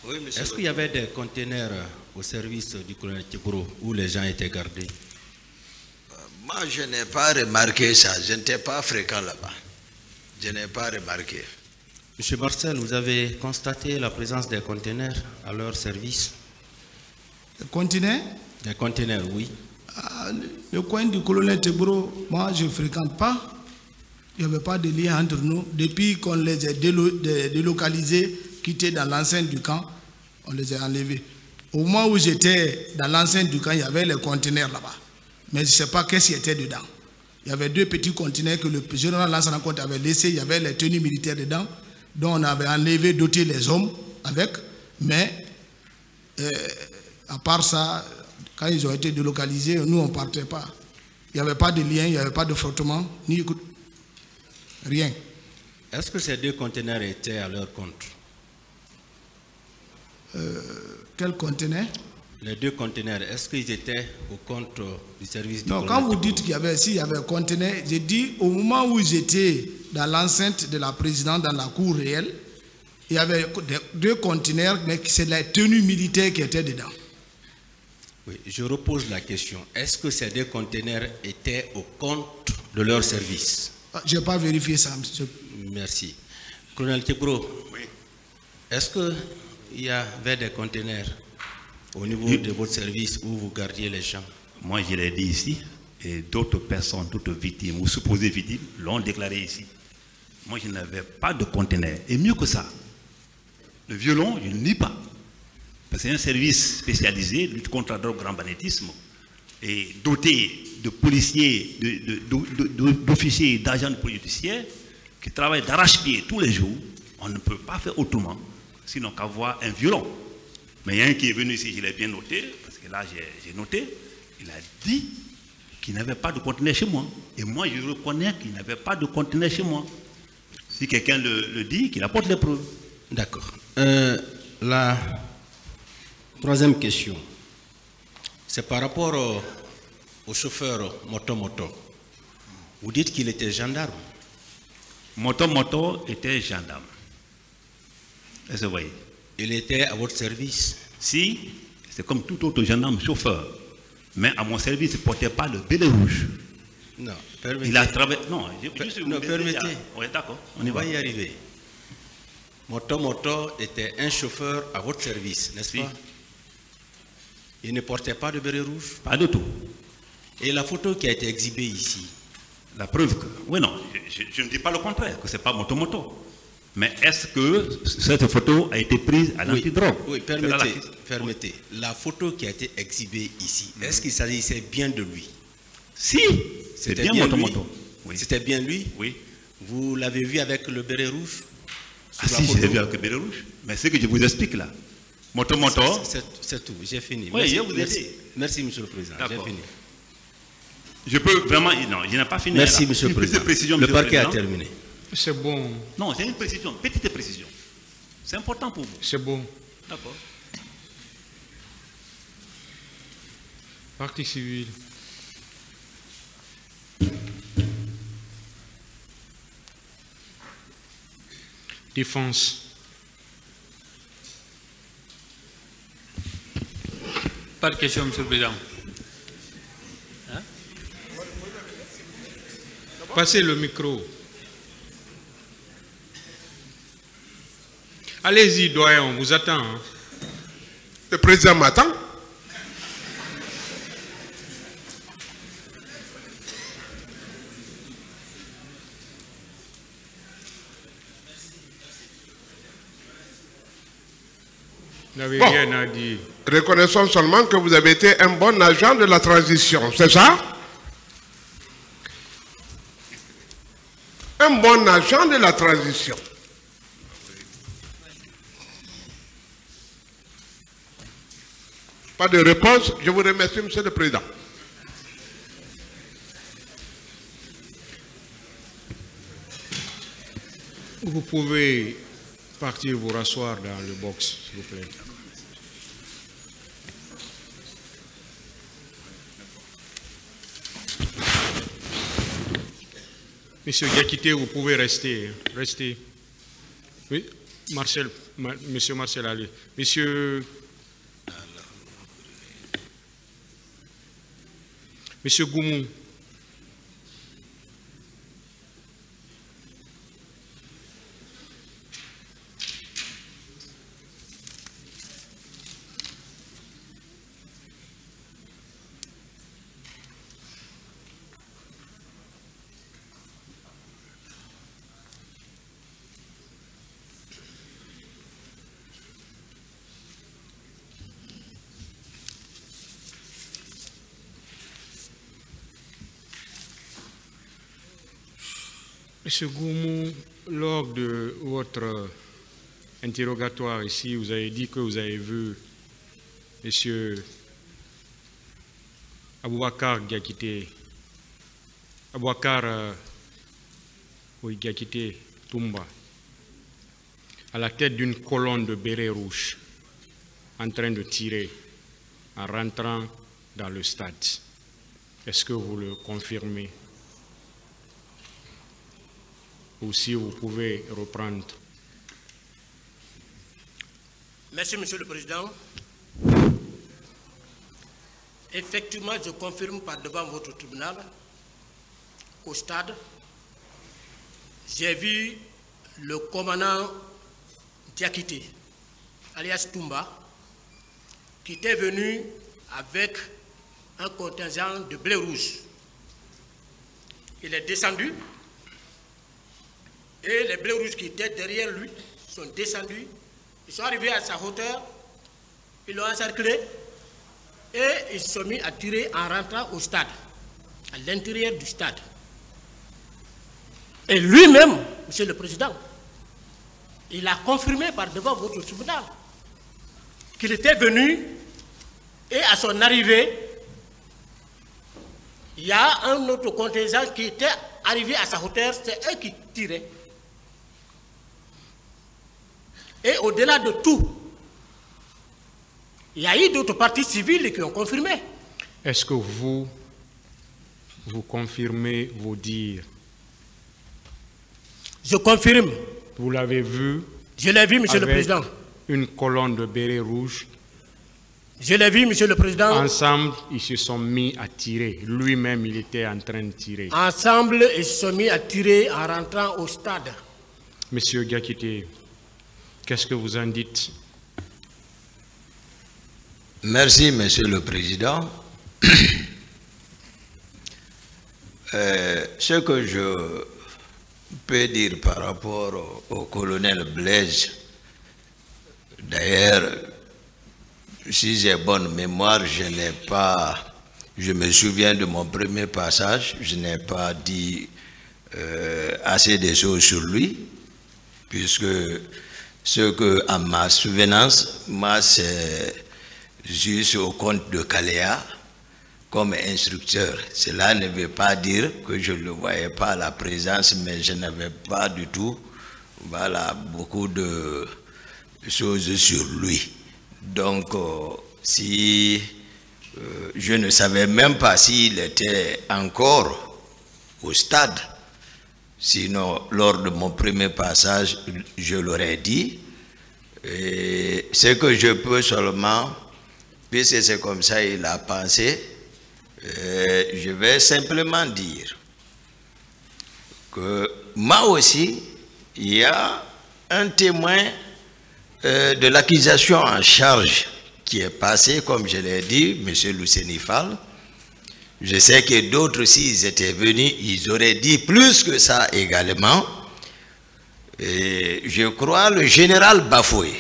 Oui, monsieur. est-ce qu'il y avait des conteneurs au service du colonel Kebro où les gens étaient gardés? Moi, je n'ai pas remarqué ça. Je n'étais pas fréquent là-bas. Je n'ai pas remarqué. Monsieur Marcel, vous avez constaté la présence des conteneurs à leur service? Le continent, Des conteneurs, oui. le coin du colonel Teboro, moi, je ne fréquente pas. Il n'y avait pas de lien entre nous. Depuis qu'on les a délocalisés, quittés dans l'enceinte du camp, on les a enlevés. Au moment où j'étais dans l'enceinte du camp, il y avait les conteneurs là-bas. Mais je ne sais pas qu'est-ce qui était dedans. Il y avait deux petits conteneurs que le général Lansana Conte avait laissés. Il y avait les tenues militaires dedans, dont on avait enlevé, doté les hommes avec. Mais à part ça, quand ils ont été délocalisés, nous, on ne partait pas. Il n'y avait pas de lien, il n'y avait pas de frottement, ni rien. Est-ce que ces deux conteneurs étaient à leur compte? Quel conteneur? Les deux conteneurs, est-ce qu'ils étaient au compte du service du Non, colonel quand vous Tebro? dites s'il y avait un conteneur, j'ai dit au moment où j'étais dans l'enceinte de la présidente, dans la cour réelle, il y avait deux conteneurs, mais c'est la tenue militaire qui était dedans. Oui, je repose la question. Est-ce que ces deux conteneurs étaient au compte de leur service? Je n'ai pas vérifié ça, monsieur. Merci. Colonel Kebro, Oui. est-ce qu'il y avait des conteneurs au niveau de votre service où vous gardiez les gens? Moi, je l'ai dit ici, et d'autres personnes, d'autres victimes ou supposées victimes l'ont déclaré ici. Moi, je n'avais pas de conteneur. Et mieux que ça, le violon, je ne nie pas. Parce que c'est un service spécialisé, lutte contre la drogue, grand banditisme, et doté de policiers, d'officiers et d'agents de police judiciaire qui travaillent d'arrache-pied tous les jours. On ne peut pas faire autrement, sinon qu'avoir un violon. Mais il y a un qui est venu ici, je l'ai bien noté, parce que là j'ai noté, il a dit qu'il n'avait pas de conteneur chez moi. Et moi je reconnais qu'il n'avait pas de conteneur chez moi. Si quelqu'un le dit, qu'il apporte les preuves. D'accord. La troisième question, c'est par rapport au chauffeur moto-moto. Vous dites qu'il était gendarme. Moto était gendarme. Est-ce que vous voyez? Il était à votre service. Si, c'est comme tout autre gendarme chauffeur. Mais à mon service, il ne portait pas le béret rouge. Non, permettez. Il a travaillé. Non, permettez. Oui, d'accord, On va y arriver. Moto était un chauffeur à votre service, n'est-ce pas? Il ne portait pas de béret rouge? Pas du tout. Et la photo qui a été exhibée ici? La preuve que... Oui, non, je ne dis pas le contraire, que ce n'est pas moto. Mais est-ce que cette photo a été prise à l'antidrogue? Oui, permettez. La photo qui a été exhibée ici, est-ce qu'il s'agissait bien de lui? Si, c'était bien moto. Oui. C'était bien lui? Oui. Vous l'avez vu avec le béret rouge? Ah si, je l'ai vu avec le béret rouge. Mais ce que je vous explique là, moto. C'est tout, j'ai fini. Oui, je vous ai dit. Merci, monsieur le président, j'ai fini. Je peux vraiment... Non, je n'ai pas fini. Merci, là. Monsieur le Président. Précision, Le Monsieur parquet a Président. terminé. C'est bon, Non, c'est une précision, petite précision. C'est important pour vous. c'est bon. D'accord. Partie civile. Défense. Pas de question, Monsieur le Président. Passez le micro. Allez-y, doyen, on vous attend. Hein. Le président m'attend. Vous n'avez Bon. rien à dire. Reconnaissons seulement que vous avez été un bon agent de la transition, c'est ça? Un bon agent de la transition. Pas de réponse. Je vous remercie, Monsieur le Président. Vous pouvez partir vous rasseoir dans le box, s'il vous plaît. Monsieur Diakité, vous pouvez rester. Restez. Oui, Marcel, Monsieur Marcel, allez. Monsieur Goumou. Monsieur Goumou, lors de votre interrogatoire ici, vous avez dit que vous avez vu Monsieur Aboubakar Diakité, Diakité Toumba, à la tête d'une colonne de bérets rouges, en train de tirer en rentrant dans le stade. Est-ce que vous le confirmez? Ou si vous pouvez reprendre. Merci, Monsieur le Président. Effectivement, je confirme par devant votre tribunal qu'au stade, j'ai vu le commandant Diakité, alias Toumba, qui était venu avec un contingent de blé rouge. Il est descendu et les blés rouges qui étaient derrière lui sont descendus. Ils sont arrivés à sa hauteur, ils l'ont encerclé et ils se sont mis à tirer en rentrant au stade, à l'intérieur du stade. Et lui-même, Monsieur le Président, il a confirmé par devant votre tribunal qu'il était venu et à son arrivée, il y a un autre contingent qui était arrivé à sa hauteur, c'est eux qui tiraient. Et au-delà de tout, il y a eu d'autres parties civiles qui ont confirmé. Est-ce que vous confirmez vos dires? Je confirme. Vous l'avez vu? Je l'ai vu, Monsieur le Président. Une colonne de bérets rouges. Je l'ai vu, Monsieur le Président. Ensemble, ils se sont mis à tirer. Lui-même, il était en train de tirer. Ensemble, ils se sont mis à tirer en rentrant au stade. Monsieur Diakité, qu'est-ce que vous en dites? Merci, Monsieur le Président. Ce que je peux dire par rapport au colonel Blaise, d'ailleurs, si j'ai bonne mémoire, je me souviens de mon premier passage, je n'ai pas dit assez de choses sur lui, puisque ce que, à ma souvenance, moi, c'est juste au compte de Caléa, comme instructeur. Cela ne veut pas dire que je ne le voyais pas à la présence, mais je n'avais pas du tout, voilà, beaucoup de choses sur lui. Donc, si je ne savais même pas s'il était encore au stade, sinon lors de mon premier passage, je l'aurais dit. Et ce que je peux seulement, puisque c'est comme ça il a pensé, je vais simplement dire que moi aussi, il y a un témoin de l'accusation en charge qui est passé, comme je l'ai dit, M. Lucénifal. Je sais que d'autres, s'ils étaient venus, ils auraient dit plus que ça également. Et je crois le général Bafoué,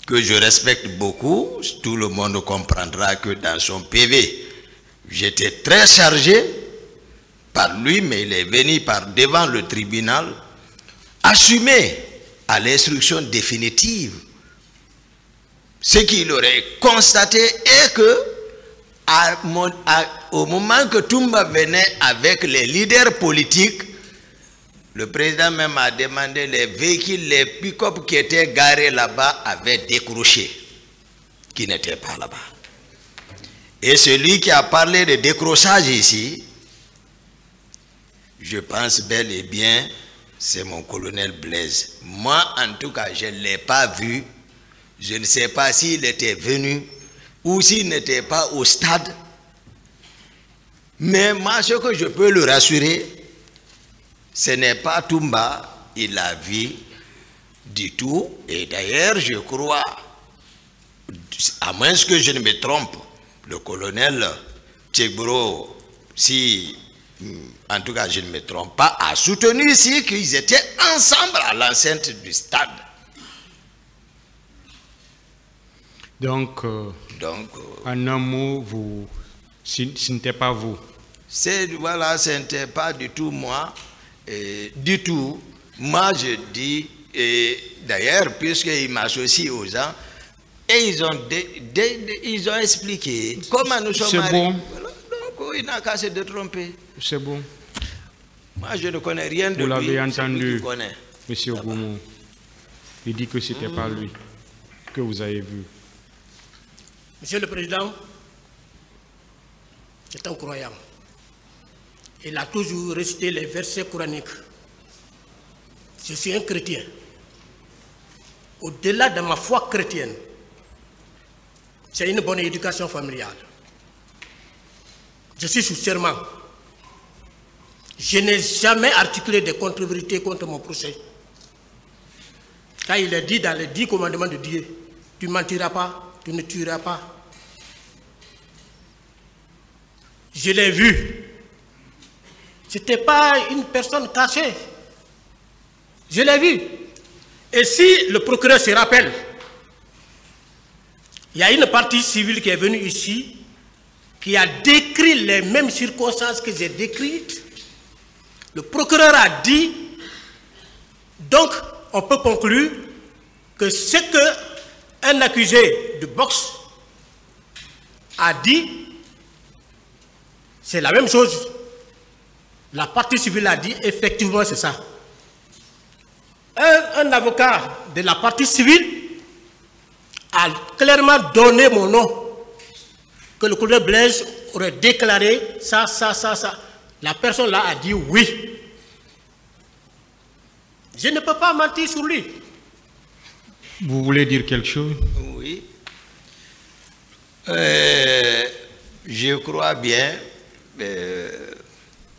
que je respecte beaucoup, tout le monde comprendra que dans son PV, j'étais très chargé par lui, mais il est venu par devant le tribunal, assumer à l'instruction définitive ce qu'il aurait constaté et que au moment que Toumba venait avec les leaders politiques, le président même a demandé les véhicules, les pick-up qui étaient garés là-bas avaient décroché, qui n'étaient pas là-bas. Et celui qui a parlé de décrochage ici, je pense bel et bien, c'est mon colonel Blaise. Moi, en tout cas, je ne l'ai pas vu. Je ne sais pas s'il était venu ou s'il n'était pas au stade. Mais moi, ce que je peux le rassurer, ce n'est pas Toumba, il l'a vu du tout. Et d'ailleurs, je crois, à moins que je ne me trompe, le colonel Tchegbro, si, en tout cas je ne me trompe pas, a soutenu ici qu'ils étaient ensemble à l'enceinte du stade. Donc, en un mot, ce n'était pas vous. Voilà, ce n'était pas du tout moi. Du tout. Moi, je dis, d'ailleurs, puisqu'il m'associe aux gens, et ils ont expliqué comment nous sommes arrivés. Bon. Donc, il n'a qu'à se tromper. C'est bon. Moi, je ne connais rien de lui. Vous l'avez entendu, M. Goumou. Il dit que ce n'était pas lui que vous avez vu. Monsieur le Président, c'est un croyant. Il a toujours récité les versets coraniques. Je suis un chrétien. Au-delà de ma foi chrétienne, c'est une bonne éducation familiale. Je suis sous serment. Je n'ai jamais articulé de contre-vérité contre mon procès. Quand il est dit dans les 10 commandements de Dieu, tu ne mentiras pas, tu ne tueras pas. Je l'ai vu. Ce n'était pas une personne cachée. Je l'ai vu. Et si le procureur se rappelle, il y a une partie civile qui est venue ici, qui a décrit les mêmes circonstances que j'ai décrites. Le procureur a dit, donc on peut conclure que ce qu'un accusé de boxe a dit, c'est la même chose. La partie civile a dit, effectivement c'est ça. Un avocat de la partie civile a clairement donné mon nom, que le colonel Blaise aurait déclaré ça. La personne là a dit oui. Je ne peux pas mentir sur lui. Vous voulez dire quelque chose? Oui. Je crois bien,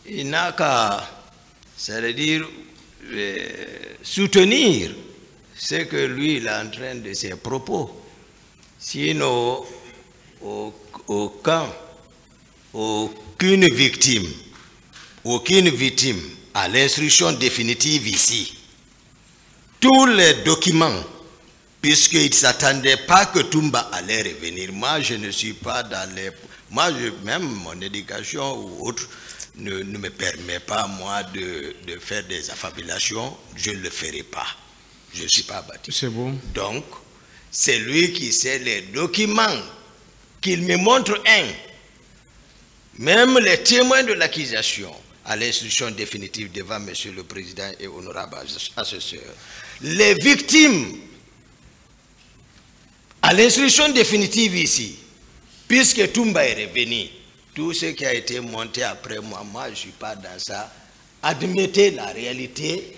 il n'a qu'à, c'est-à-dire, soutenir ce que lui il est en train de ses propos. Sinon, aucune victime à l'instruction définitive ici. Tous les documents, puisqu'il ne s'attendait pas que Toumba allait revenir. Moi, je ne suis pas dans les... Moi, même mon éducation ou autre ne me permet pas, moi, de faire des affabulations. Je ne le ferai pas. Je ne suis pas bâti. C'est bon. Donc, c'est lui qui sait les documents, qu'il me montre un. même les témoins de l'accusation, à l'instruction définitive devant Monsieur le Président et honorable assesseur, les victimes, à l'instruction définitive ici, puisque Toumba est revenu, tout ce qui a été monté après moi, je ne suis pas dans ça, admettez la réalité,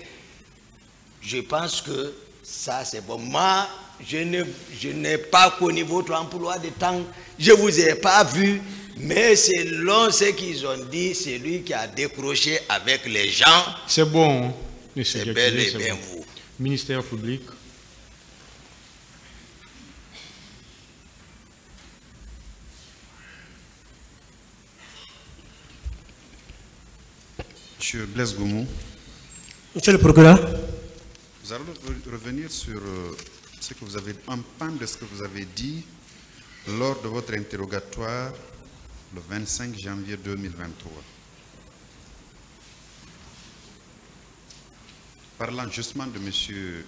je pense que ça c'est bon. Moi, je n'ai pas connu votre emploi de temps, je ne vous ai pas vu, mais selon ce qu'ils ont dit, c'est lui qui a décroché avec les gens. C'est bon, monsieur. C'est bel et bien vous. Ministère public. Monsieur Blaise Goumou. Monsieur le procureur. Vous allez revenir sur ce que vous avez, un pan de ce que vous avez dit lors de votre interrogatoire le 25 janvier 2023. Parlant justement de M.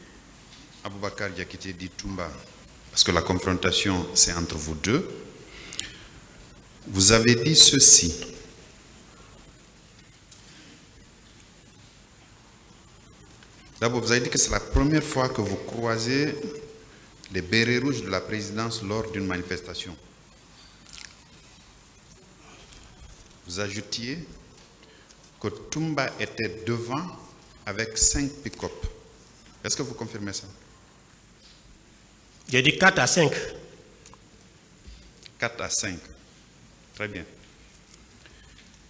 Aboubakar Diakité dit Toumba, parce que la confrontation c'est entre vous deux, vous avez dit ceci. D'abord, vous avez dit que c'est la première fois que vous croisez les bérets rouges de la présidence lors d'une manifestation. Vous ajoutiez que Toumba était devant avec 5 pick-up. Est-ce que vous confirmez ça? J'ai dit 4 à 5. 4 à 5. Très bien.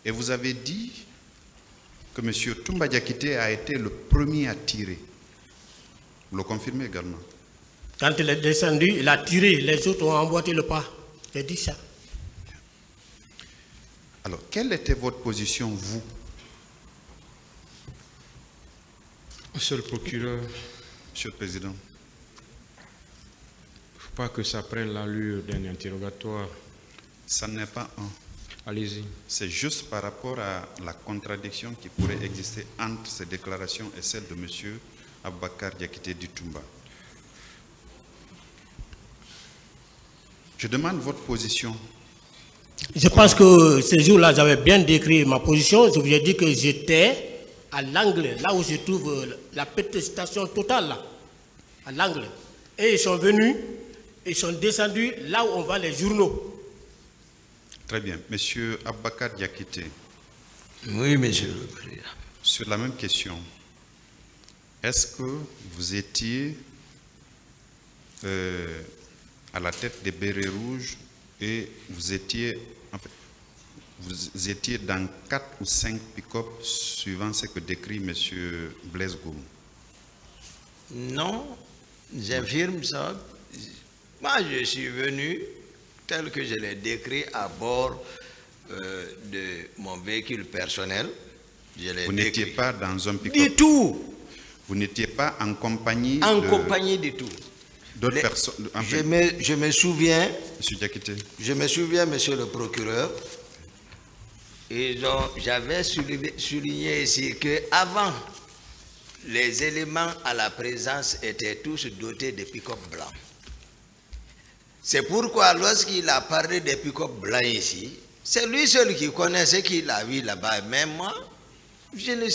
Et vous avez dit que M. Toumba Diakité a été le premier à tirer. Vous le confirmez également? Quand il est descendu, il a tiré, les autres ont emboîté le pas. J'ai dit ça. Alors, quelle était votre position, vous? Monsieur le procureur. Monsieur le Président. Il ne faut pas que ça prenne l'allure d'un interrogatoire. Ça n'est pas un. Allez-y. C'est juste par rapport à la contradiction qui pourrait exister entre ces déclarations et celles de M. Aboubakar Diakité dit Toumba. Je demande votre position. Je pense que ces jours-là, j'avais bien décrit ma position. Je vous ai dit que j'étais à l'angle, là où se trouve la pétestation totale, là, à l'angle. Et ils sont venus, ils sont descendus là où on voit les journaux. Très bien. Monsieur Aboubakar Diakité. Oui, monsieur le Président. Sur la même question, est-ce que vous étiez à la tête des bérets rouges et vous étiez dans 4 ou 5 pick-up suivant ce que décrit M. Blaise Goumou? Non, j'affirme ça. Moi, je suis venu tel que je l'ai décrit à bord de mon véhicule personnel. Vous n'étiez pas dans un pick-up? Du tout. Vous n'étiez pas en compagnie compagnie du tout. D'autres personnes? Je me souviens, Monsieur Diakité. Je me souviens, monsieur le procureur, j'avais souligné ici qu'avant, les éléments à la présence étaient tous dotés de pick-up blancs. C'est pourquoi lorsqu'il a parlé des pick-up blancs ici, c'est lui seul qui connaît ce qu'il a vu là-bas. Mais moi, je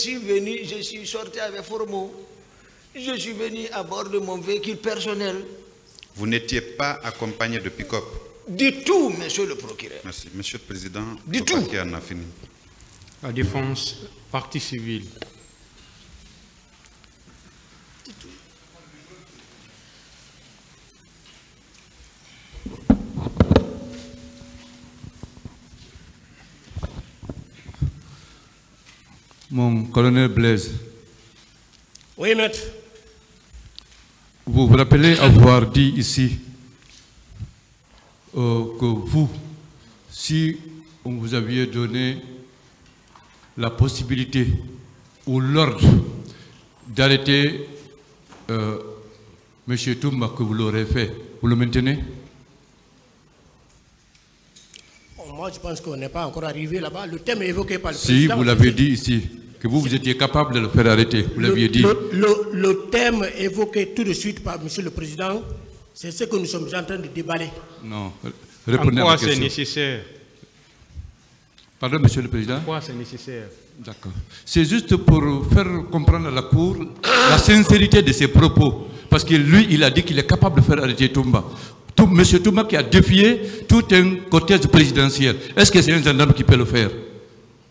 suis sorti avec Formo. Je suis venu à bord de mon véhicule personnel. Vous n'étiez pas accompagné de pick-up? Du tout, monsieur le procureur. Merci. Monsieur le Président, du tout. En a fini. La défense, partie civile. Mon colonel Blaise. Oui, maître. Vous vous rappelez avoir dit ici que vous, si on vous aviez donné la possibilité ou l'ordre d'arrêter M. Toumba, que vous l'aurez fait, vous le maintenez? Moi, je pense qu'on n'est pas encore arrivé là-bas. Le thème est évoqué par le président. Si, vous l'avez dit ici, que vous étiez capable de le faire arrêter. Vous l'aviez dit. Le thème évoqué tout de suite par M. le Président, c'est ce que nous sommes en train de déballer. Non. Répondez à la question. C'est nécessaire Pardon, Monsieur le Président. Pourquoi c'est nécessaire? D'accord. C'est juste pour faire comprendre à la Cour la sincérité de ses propos. Parce que lui, il a dit qu'il est capable de faire arrêter Toumba. Monsieur Toumba qui a défié tout un cortège présidentiel. Est-ce que c'est un gendarme qui peut le faire?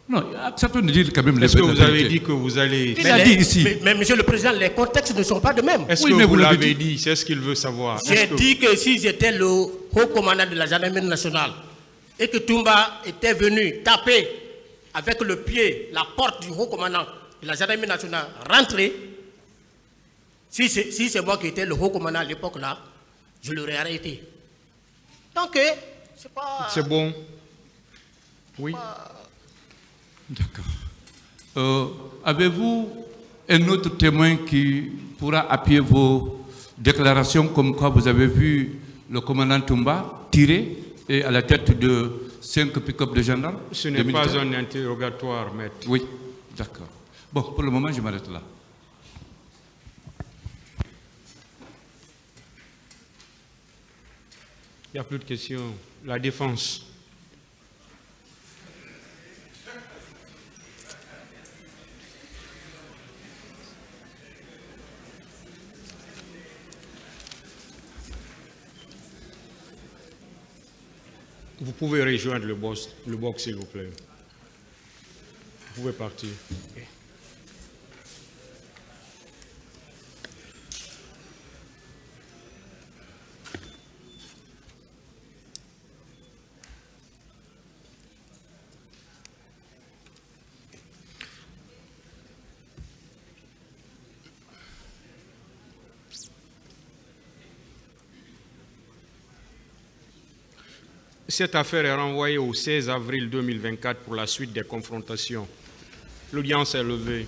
Non, acceptons de dire quand même les Est-ce que vous avez dit que vous allez... Il a dit ici. Mais Monsieur le Président, les contextes ne sont pas de même. Est-ce que vous l'avez dit? C'est ce qu'il veut savoir. J'ai dit que si j'étais le haut commandant de la gendarmerie nationale et que Toumba était venu taper avec le pied la porte du haut commandant de la gendarmerie nationale, rentrer, si c'est moi qui étais le haut commandant à l'époque là, je l'aurais arrêté. Donc, c'est pas... C'est bon. Oui. D'accord. Avez-vous un autre témoin qui pourra appuyer vos déclarations comme quoi vous avez vu le commandant Toumba tirer et à la tête de 5 pick-up de gendarmes? Ce n'est pas un interrogatoire, maître. Oui, d'accord. Bon, pour le moment, je m'arrête là. Il n'y a plus de questions. La défense. Vous pouvez rejoindre le box, s'il vous plaît. Vous pouvez partir. Cette affaire est renvoyée au 16 avril 2024 pour la suite des confrontations. L'audience est levée.